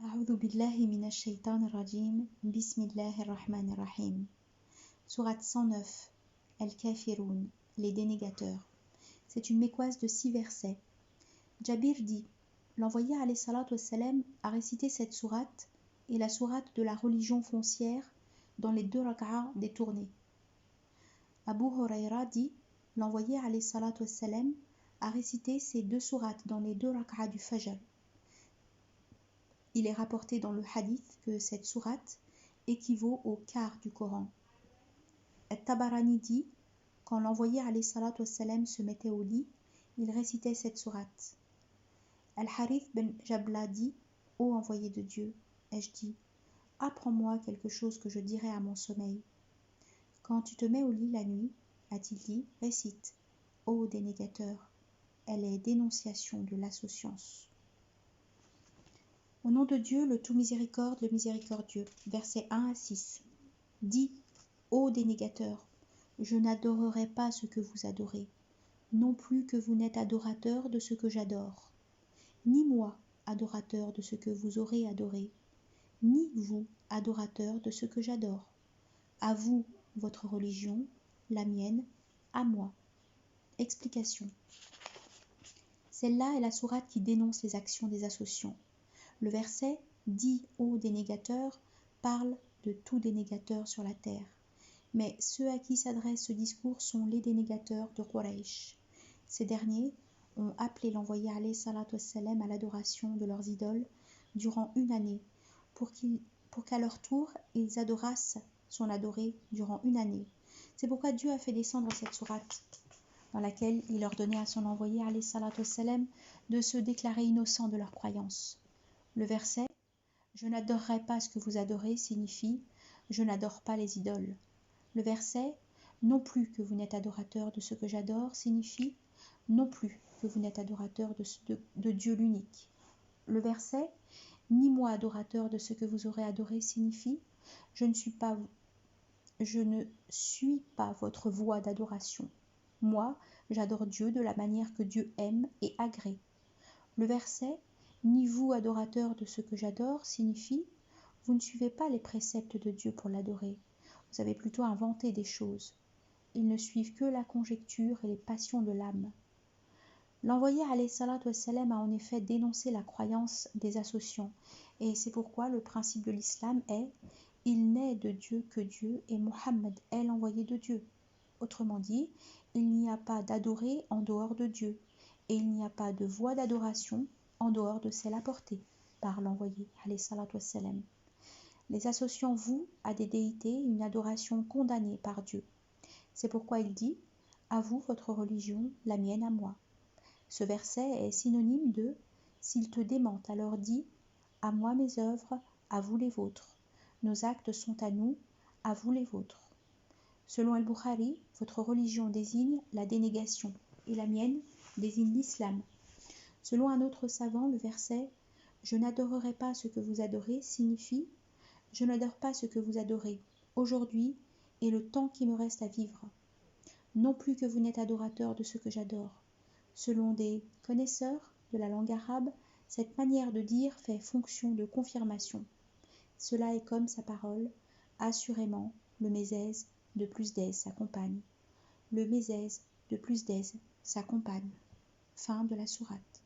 أعوذ بالله من الشيطان الرجيم بسم الله الرحمن الرحيم Sourate 109 Al-Kafirun, les dénégateurs. C'est une mécoise de 6 versets. Jabir dit, l'envoyé alayhi salatu wassalam a récité cette sourate et la sourate de la religion foncière dans les 2 rak'a détournés. Abu Huraira dit, l'envoyé alayhi salatu wassalam a récité ces 2 sourates dans les 2 rak'a du Fajr. Il est rapporté dans le hadith que cette sourate équivaut au quart du Coran. At-Tabarani dit, quand l'envoyé alayhi salatu wassalam se mettait au lit, il récitait cette sourate. Al-Harith ben Jabla dit, ô envoyé de Dieu, ai-je dit, apprends-moi quelque chose que je dirai à mon sommeil. Quand tu te mets au lit la nuit, a-t-il dit, récite, ô dénégateur, elle est dénonciation de l'associance. Au nom de Dieu, le tout miséricorde, le miséricordieux. Versets 1 à 6. Dis, ô dénégateurs, je n'adorerai pas ce que vous adorez, non plus que vous n'êtes adorateurs de ce que j'adore, ni moi, adorateur de ce que vous aurez adoré, ni vous, adorateurs de ce que j'adore. À vous, votre religion, la mienne, à moi. Explication. Celle-là est la sourate qui dénonce les actions des associants. Le verset dit ô dénégateurs parle de tout dénégateur sur la terre. Mais ceux à qui s'adresse ce discours sont les dénégateurs de Quraysh. Ces derniers ont appelé l'envoyé alayhi salatu wassalam à l'adoration de leurs idoles durant 1 année, pour qu'à leur tour ils adorassent son adoré durant 1 année. C'est pourquoi Dieu a fait descendre cette sourate, dans laquelle il ordonnait à son envoyé alayhi salatu wassalam de se déclarer innocent de leur croyance. Le verset « Je n'adorerai pas ce que vous adorez » signifie « Je n'adore pas les idoles ». Le verset « Non plus que vous n'êtes adorateur de ce que j'adore » signifie « Non plus que vous n'êtes adorateur de Dieu l'unique ». Le verset « Ni moi adorateur de ce que vous aurez adoré » signifie « Je ne suis pas votre voie d'adoration. Moi, j'adore Dieu de la manière que Dieu aime et agrée. » Le verset ni vous, adorateurs de ce que j'adore, signifie « Vous ne suivez pas les préceptes de Dieu pour l'adorer. Vous avez plutôt inventé des choses. Ils ne suivent que la conjecture et les passions de l'âme. » L'envoyé alayhi salatu wassalam a en effet dénoncé la croyance des associants, et c'est pourquoi le principe de l'islam est « Il n'est de Dieu que Dieu, et Muhammad est l'envoyé de Dieu. » Autrement dit, il n'y a pas d'adoré en dehors de Dieu, et il n'y a pas de voie d'adoration en dehors de celle apportée par l'envoyé alayhi salatu wassalam. Les associants vouent à des déités une adoration condamnée par Dieu. C'est pourquoi il dit « À vous votre religion, la mienne à moi ». Ce verset est synonyme de « S'ils te démentent, alors dis « À moi mes œuvres, à vous les vôtres. Nos actes sont à nous, à vous les vôtres. » Selon Al-Bukhari, votre religion désigne la dénégation et la mienne désigne l'islam. Selon un autre savant, le verset « Je n'adorerai pas ce que vous adorez » signifie « Je n'adore pas ce que vous adorez, aujourd'hui et le temps qui me reste à vivre. Non plus que vous n'êtes adorateur de ce que j'adore. » Selon des connaisseurs de la langue arabe, cette manière de dire fait fonction de confirmation. Cela est comme sa parole, assurément, le mésèse de plus d'aise s'accompagne. Le mésèse de plus d'aise s'accompagne. Fin de la sourate.